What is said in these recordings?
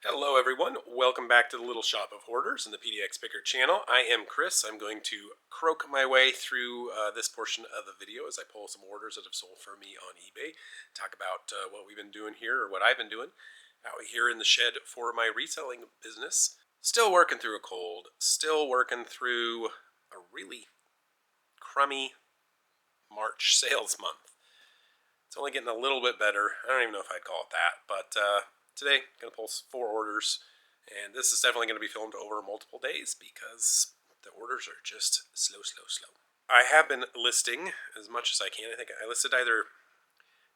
Hello everyone, welcome back to the Little Shop of Hoarders and the PDX Picker channel. I am Chris. I'm going to croak my way through this portion of the video as I pull some orders that have sold for me on eBay. Talk about what we've been doing here, or what I've been doing out here in the shed for my reselling business. Still working through a cold, still working through a really crummy March sales month. It's only getting a little bit better. I don't even know if I'd call it that, but today, I'm going to pull 4 orders, and this is definitely going to be filmed over multiple days because the orders are just slow. I have been listing as much as I can. I think I listed either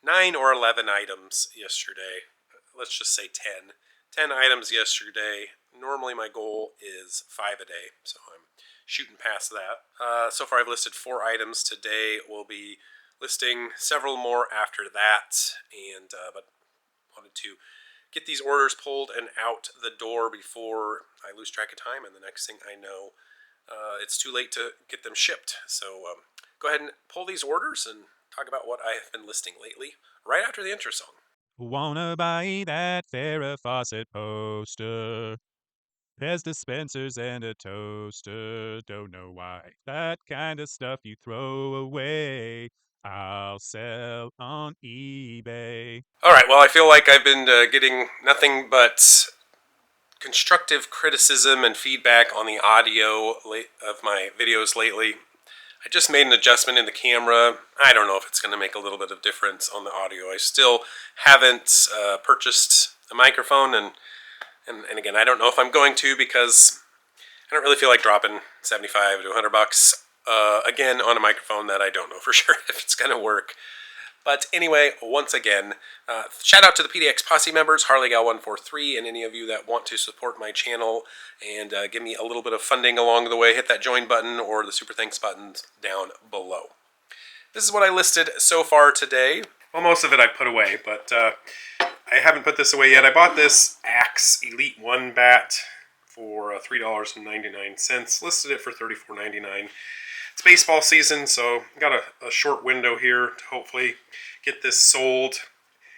9 or 11 items yesterday. Let's just say 10. 10 items yesterday. Normally my goal is 5 a day, so I'm shooting past that. So far I've listed 4 items. Today we'll be listing several more after that, and but wanted to get these orders pulled and out the door before I lose track of time, and the next thing I know, it's too late to get them shipped. So go ahead and pull these orders and talk about what I have been listing lately right after the intro song. Wanna buy that Farrah Fawcett poster? There's dispensers and a toaster. Don't know why. That kind of stuff you throw away. I'll sell on eBay. All right, well, I feel like I've been getting nothing but constructive criticism and feedback on the audio of my videos lately. I just made an adjustment in the camera. I don't know if it's going to make a little bit of difference on the audio. I still haven't purchased a microphone, and again, I don't know if I'm going to, because I don't really feel like dropping 75 to 100 bucks again on a microphone that I don't know for sure if it's going to work. But anyway, once again, shout out to the PDX Posse members, HarleyGal143, and any of you that want to support my channel and give me a little bit of funding along the way. Hit that join button or the super thanks buttons down below. This is what I listed so far today. Well, most of it I put away, but I haven't put this away yet. I bought this Axe Elite 1 bat for $3.99. Listed it for $34.99. It's baseball season, so got a short window here to hopefully get this sold.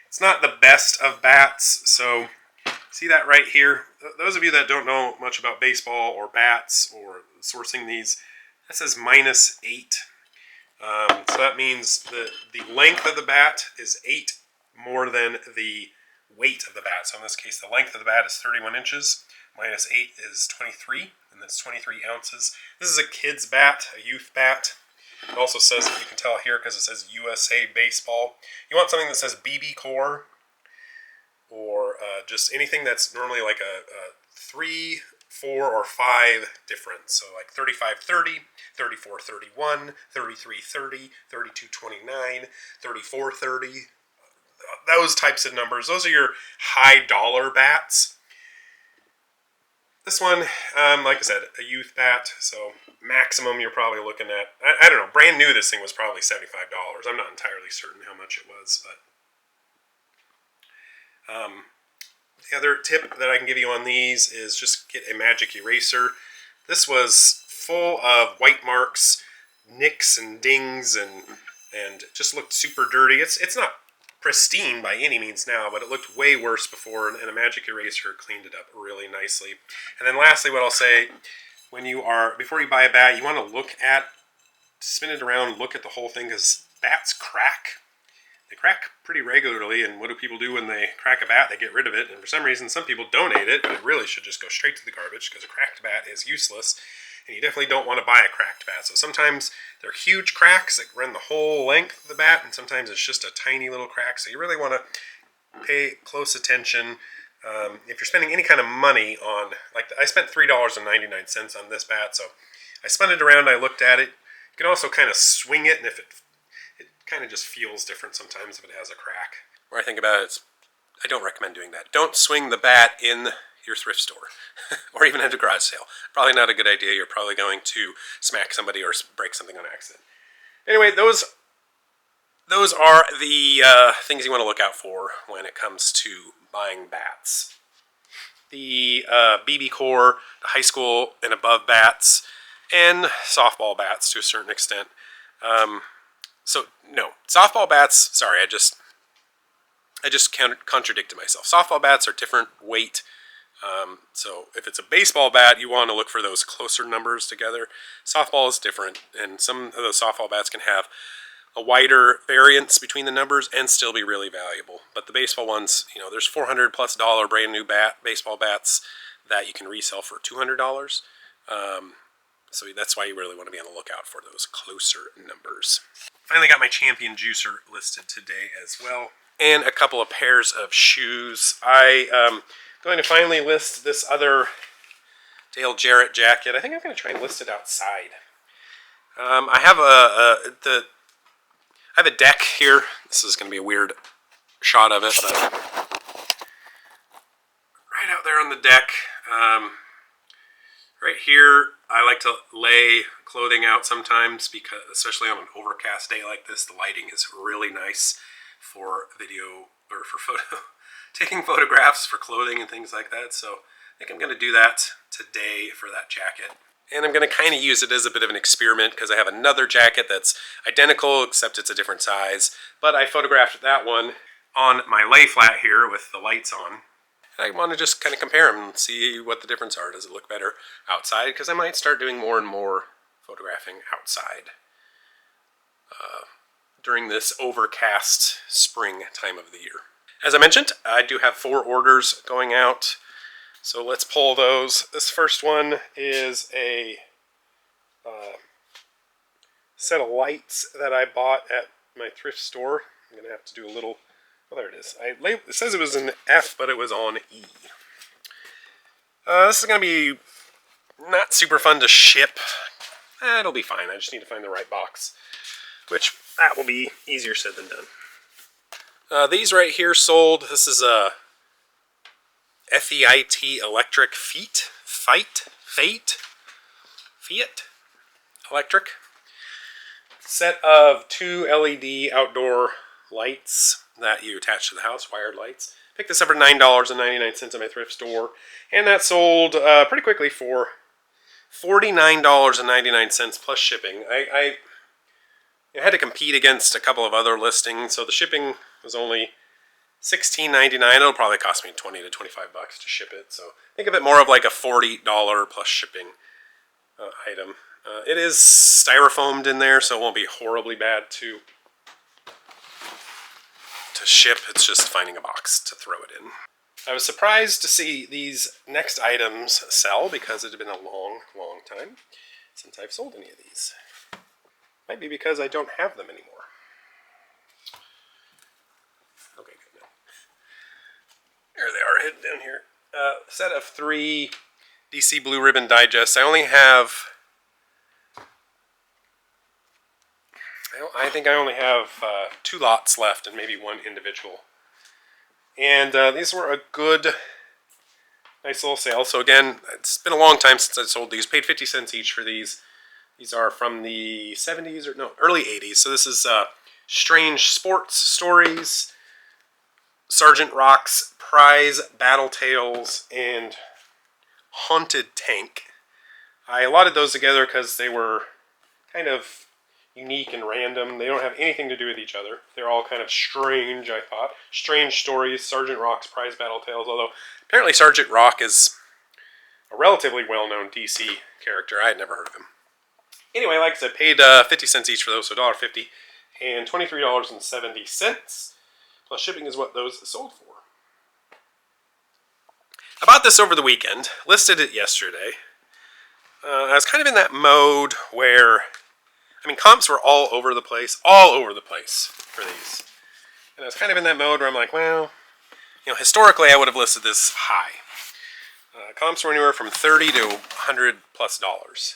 It's not the best of bats, so see that right here? Those of you that don't know much about baseball or bats or sourcing these, that says -8. So that means that the length of the bat is 8 more than the weight of the bat. So in this case, the length of the bat is 31 inches. -8 is 23, and that's 23 ounces. This is a kid's bat, a youth bat. It also says, you can tell here because it says USA Baseball. You want something that says BB Core, or just anything that's normally like a 3, 4, or 5 difference. So like 3530, 3431, 3330, 3229, 3430. Those types of numbers. Those are your high dollar bats. This one, like I said, a youth bat, so maximum you're probably looking at, I don't know, brand new this thing was probably $75. I'm not entirely certain how much it was, but the other tip that I can give you on these is just get a magic eraser. This was full of white marks, nicks and dings, and just looked super dirty. It's not pristine by any means now, but it looked way worse before, and a magic eraser cleaned it up really nicely. And then lastly, what I'll say, before you buy a bat, you want to spin it around, look at the whole thing, because bats crack. They crack pretty regularly, and what do people do when they crack a bat? They get rid of it, and for some reason some people donate it, but it really should just go straight to the garbage, because a cracked bat is useless, and you definitely don't want to buy a cracked bat. So sometimes they're huge cracks that run the whole length of the bat, and sometimes it's just a tiny little crack, so you really want to pay close attention. If you're spending any kind of money on, like I spent $3.99 on this bat, so I spun it around, I looked at it. You can also kind of swing it, and if it kind of just feels different sometimes if it has a crack. Where I think about it is, I don't recommend doing that. Don't swing the bat in your thrift store or even at a garage sale. Probably not a good idea. You're probably going to smack somebody or break something on accident. Anyway, those are the things you want to look out for when it comes to buying bats. The BB Core, the high school and above bats, and softball bats to a certain extent. So no, softball bats, sorry, I just contradicted myself. Softball bats are different weight So if it's a baseball bat, you want to look for those closer numbers together. Softball is different, and some of those softball bats can have a wider variance between the numbers and still be really valuable. But the baseball ones, there's $400+ brand new baseball bats that you can resell for $200. So that's why you really want to be on the lookout for those closer numbers. Finally got my champion juicer listed today as well, and a couple of pairs of shoes. I'm going to finally list this other Dale Jarrett jacket. I think I'm going to try and list it outside. I have a deck here. This is going to be a weird shot of it, but right out there on the deck. Right here, I like to lay clothing out sometimes, because especially on an overcast day like this, the lighting is really nice for video or for taking photographs for clothing and things like that. So I think I'm going to do that today for that jacket. And I'm going to kind of use it as a bit of an experiment, because I have another jacket that's identical, except it's a different size. But I photographed that one on my lay flat here with the lights on. I want to just kind of compare them and see what the difference are. Does it look better outside? Because I might start doing more and more photographing outside during this overcast spring time of the year. As I mentioned, I do have 4 orders going out, so let's pull those. This first one is a set of lights that I bought at my thrift store. I'm going to have to do a little... Oh, there it is. It says it was an F, but it was on E. This is going to be not super fun to ship. It'll be fine. I just need to find the right box, which that will be easier said than done. These right here sold. This is a FEIT electric Fiat electric set of 2 LED outdoor lights that you attach to the house, wired lights. Picked this up for $9.99 at my thrift store, and that sold pretty quickly for $49.99 plus shipping. I had to compete against a couple of other listings, so the shipping was only $16.99. It'll probably cost me $20 to $25 to ship it, so think of it more of like a $40 plus shipping item. It is styrofoamed in there, so it won't be horribly bad to ship. It's just finding a box to throw it in. I was surprised to see these next items sell, because it had been a long time since I've sold any of these. Might be because I don't have them anymore. Okay, good. No. There they are, hidden down here. Set of 3 DC Blue Ribbon Digests. I think I only have 2 lots left, and maybe 1 individual. And these were a good, nice little sale. So again, it's been a long time since I sold these. Paid 50 cents each for these. These are from the 70s, or no, early 80s. So this is Strange Sports Stories, Sergeant Rock's Prize Battle Tales, and Haunted Tank. I allotted those together because they were kind of unique and random. They don't have anything to do with each other. They're all kind of strange, I thought. Strange Stories, Sergeant Rock's Prize Battle Tales, although apparently Sergeant Rock is a relatively well-known DC character. I had never heard of him. Anyway, like I said, paid 50 cents each for those, so $1.50, and $23.70 plus shipping is what those sold for. I bought this over the weekend, listed it yesterday. I was kind of in that mode where, comps were all over the place for these. And I was kind of in that mode where I'm like, well, historically I would have listed this high. Comps were anywhere from $30 to $100+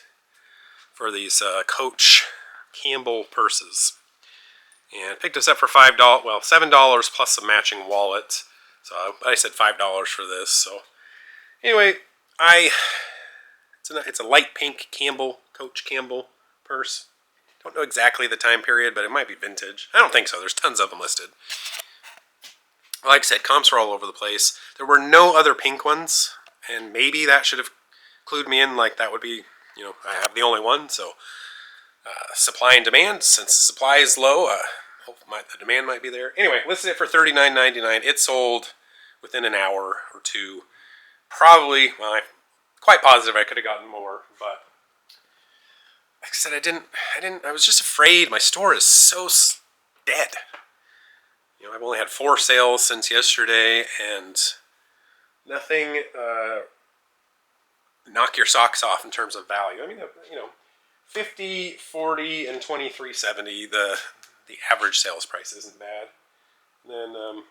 for these Coach Campbell purses. And I picked this up for $7 plus a matching wallet. So I said $5 for this. So anyway, it's a light pink Coach Campbell purse. Don't know exactly the time period, but it might be vintage. I don't think so. There's tons of them listed. Like I said, comps were all over the place. There were no other pink ones, and maybe that should have clued me in, like that would be, I have the only one, so supply and demand. Since the supply is low, the demand might be there. Anyway, listed it for $39.99. It sold within an hour or two. Probably, well, I'm quite positive I could have gotten more, but like I said, I was just afraid. My store is so dead. I've only had 4 sales since yesterday, and nothing knock your socks off in terms of value. I mean, 50, 40, and 23.70. The average sales price isn't bad. And then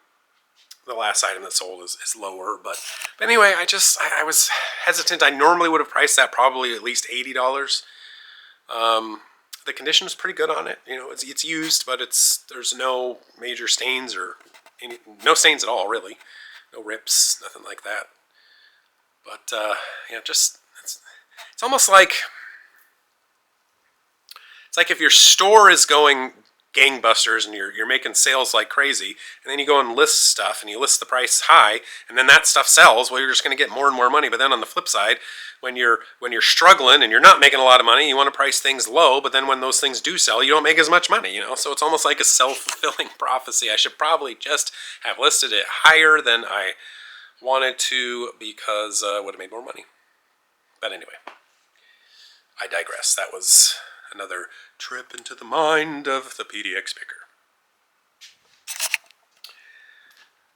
the last item that sold is lower, but anyway, I was hesitant. I normally would have priced that probably at least $80. The condition was pretty good on it. It's used, but there's no major stains or no stains at all, really. No rips, nothing like that. But it's almost like if your store is going gangbusters and you're making sales like crazy, and then you go and list stuff and you list the price high, and then that stuff sells. Well, you're just going to get more and more money. But then on the flip side, when you're struggling and you're not making a lot of money, you want to price things low. But then when those things do sell, you don't make as much money. So it's almost like a self-fulfilling prophecy. I should probably just have listed it higher than I wanted to, because it would have made more money. But anyway, I digress. That was another trip into the mind of the PDX picker.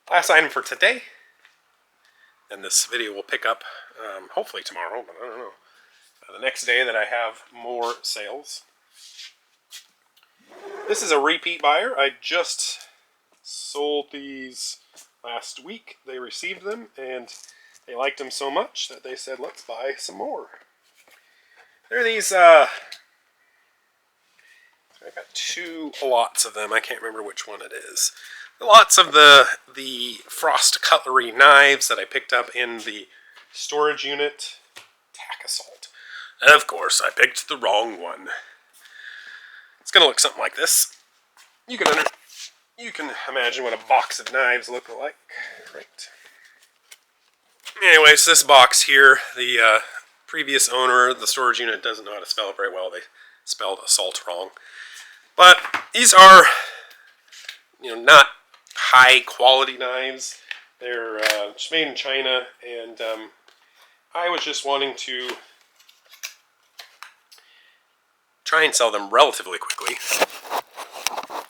Last item for today, and this video will pick up hopefully tomorrow, but I don't know. The next day that I have more sales. This is a repeat buyer. I just sold these last week. They received them and they liked them so much that they said, let's buy some more. They're these I got 2 lots of them. I can't remember which one it is. Lots of the frost cutlery knives that I picked up in the storage unit. Tack assault. Of course, I picked the wrong one. It's going to look something like this. You can imagine what a box of knives look like, right? Anyways, this box here, the previous owner of the storage unit doesn't know how to spell it very well. They spelled assault wrong. But these are, not high quality knives. They're just made in China, and I was just wanting to try and sell them relatively quickly.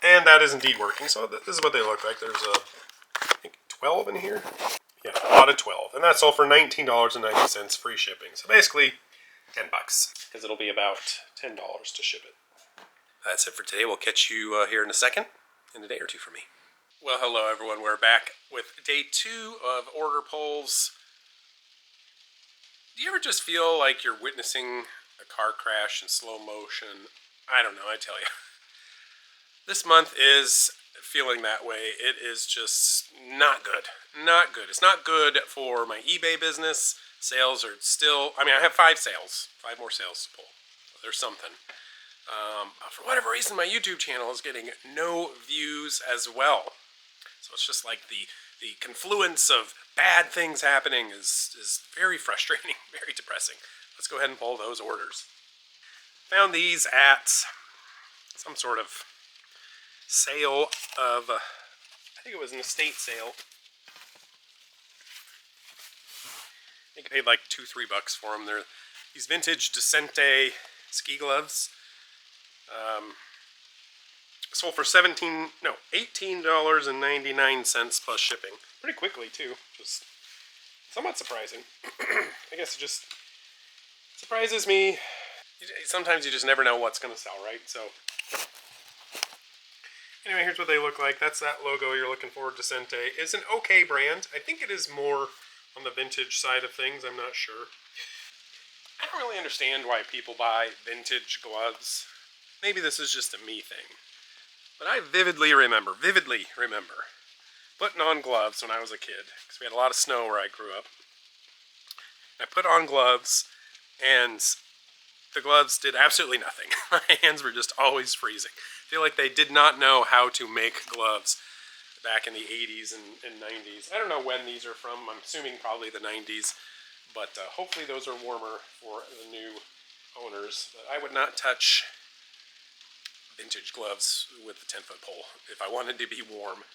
And that is indeed working. So this is what they look like. There's I think 12 in here. Yeah, a lot of 12. And that's all for $19.90 free shipping. So basically $10, because it'll be about $10 to ship it. That's it for today. We'll catch you here in a second, in a day or two for me. Well, hello everyone. We're back with day 2 of order polls. Do you ever just feel like you're witnessing a car crash in slow motion? I don't know, I tell you. This month is feeling that way. It is just not good. Not good. It's not good for my eBay business. Sales are still, I have 5 sales. 5 more sales to pull. There's something. For whatever reason, my YouTube channel is getting no views as well. So it's just like the confluence of bad things happening is very frustrating, very depressing. Let's go ahead and pull those orders. Found these at some sort of sale of, I think it was an estate sale. I think I paid like $2-3 for them. They're these vintage Decente ski gloves. Sold for $18.99 plus shipping. Pretty quickly too, just somewhat surprising. I guess it just surprises me. Sometimes you just never know what's going to sell, right? So anyway, here's what they look like. That's that logo you're looking for. Decente is an okay brand. I think it is more on the vintage side of things. I'm not sure. I don't really understand why people buy vintage gloves. Maybe this is just a me thing. But I vividly remember putting on gloves when I was a kid, because we had a lot of snow where I grew up. I put on gloves, and the gloves did absolutely nothing. My hands were just always freezing. I feel like they did not know how to make gloves back in the 80s and 90s. I don't know when these are from. I'm assuming probably the 90s. But hopefully those are warmer for the new owners. But I would not touch vintage gloves with the 10-foot pole if I wanted to be warm.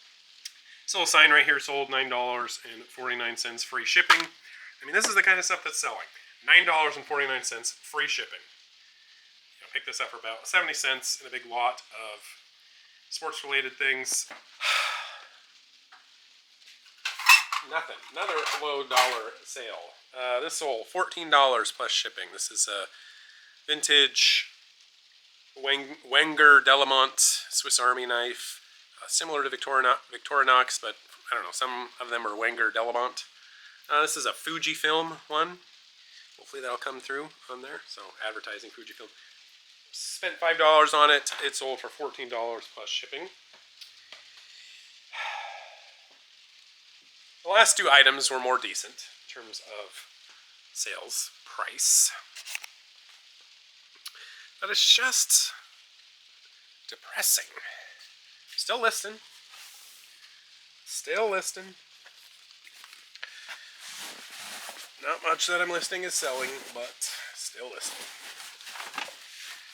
This little sign right here sold $9.49 free shipping. I mean, this is the kind of stuff that's selling. $9.49, free shipping. You know, pick this up for about 70 cents in a big lot of sports-related things. Nothing. Another low dollar sale. This sold $14 plus shipping. This is a vintage Wenger Delamont Swiss Army knife, similar to Victorinox, but I don't know. Some of them are Wenger Delamont. This is a Fujifilm one. Hopefully that'll come through on there. So advertising Fujifilm. Spent $5 on it. It sold for $14 plus shipping. The last two items were more decent in terms of sales price. But it's just depressing. Still listing. Still listing. Not much that I'm listing is selling, but still listing.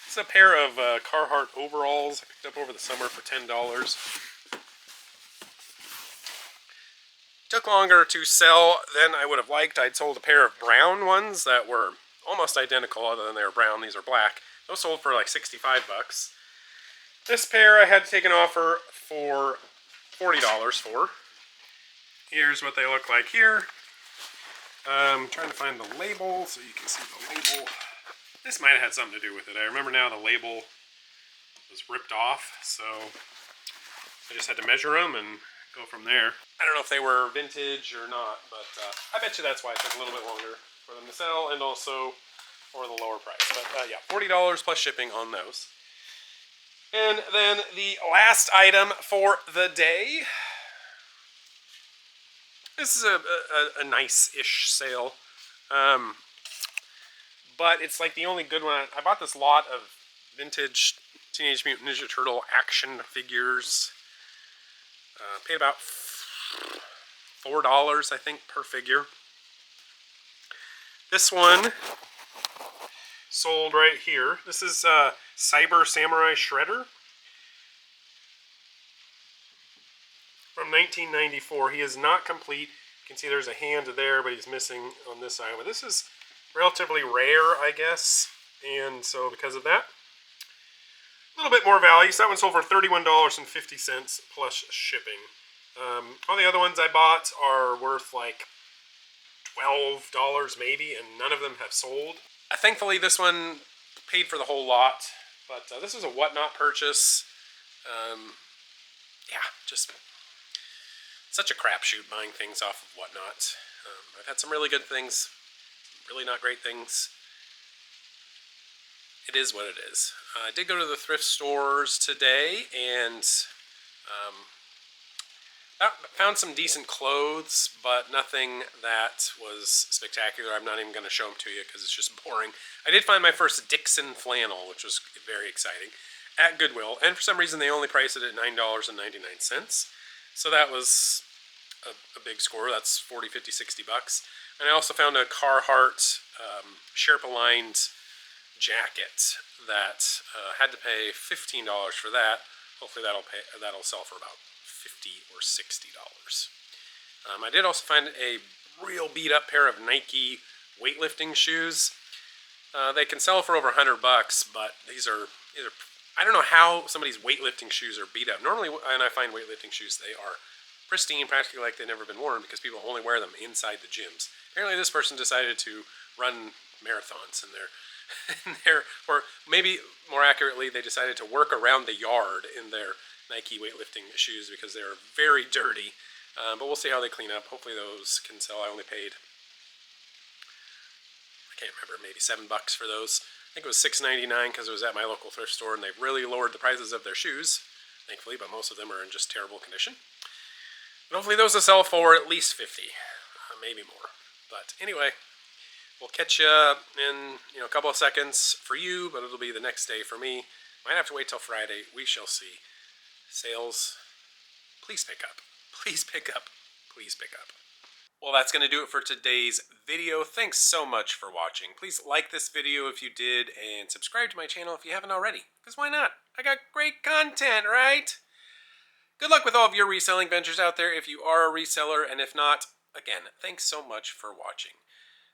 It's a pair of Carhartt overalls I picked up over the summer for $10. Took longer to sell than I would have liked. I'd sold a pair of brown ones that were almost identical, other than they were brown. These are black. Those sold for like 65 bucks. This pair I had to take an offer for $40 for. Here's what they look like here. I'm trying to find the label so you can see the label. This might have had something to do with it. I remember now the label was ripped off, so I just had to measure them and go from there. I don't know if they were vintage or not, but I bet you that's why it took a little bit longer for them to sell, and also for the lower price. But yeah, $40 plus shipping on those. And then the last item for the day. This is a nice-ish sale. But it's like the only good one. I bought this lot of vintage Teenage Mutant Ninja Turtle action figures. Paid about $4, I think, per figure. This one sold right here. This is Cyber Samurai Shredder from 1994. He is not complete. You can see there's a hand there, but he's missing on this side. But this is relatively rare, I guess, and so because of that, a little bit more value. So that one sold for $31.50 plus shipping. All the other ones I bought are worth like $12 maybe, and none of them have sold. Thankfully, this one paid for the whole lot, but this was a whatnot purchase. Yeah, just such a crapshoot buying things off of whatnot. I've had some really good things, really not great things. It is what it is. I did go to the thrift stores today and found some decent clothes, but nothing that was spectacular. I'm not even going to show them to you because it's just boring. I did find my first Dixon flannel, which was very exciting, at Goodwill, and for some reason they only priced it at $9.99. So that was a big score. That's 40, 50, 60 bucks. And I also found a Carhartt Sherpa-lined jacket that had to pay $15 for that. Hopefully that'll sell for about $50 or $60. I did also find a real beat up pair of Nike weightlifting shoes. They can sell for over $100, but these are I don't know how somebody's weightlifting shoes are beat up. Normally, when I find weightlifting shoes, they are pristine, practically like they've never been worn, because people only wear them inside the gyms. Apparently this person decided to run marathons in their, or maybe more accurately, they decided to work around the yard in their Nike weightlifting shoes because they're very dirty. But we'll see how they clean up. Hopefully those can sell. I only paid, I can't remember, maybe $7 for those. I think it was $6.99 because it was at my local thrift store, and they've really lowered the prices of their shoes, thankfully, but most of them are in just terrible condition. But hopefully those will sell for at least $50, maybe more. But anyway, we'll catch you in a couple of seconds for you, but it'll be the next day for me. Might have to wait till Friday. We shall see. Sales, please pick up. Please pick up. Please pick up. Well, that's going to do it for today's video. Thanks so much for watching. Please like this video if you did, and subscribe to my channel if you haven't already. Because why not? I got great content, right? Good luck with all of your reselling ventures out there if you are a reseller, and if not, again, thanks so much for watching.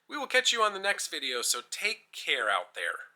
We will catch you on the next video, so take care out there.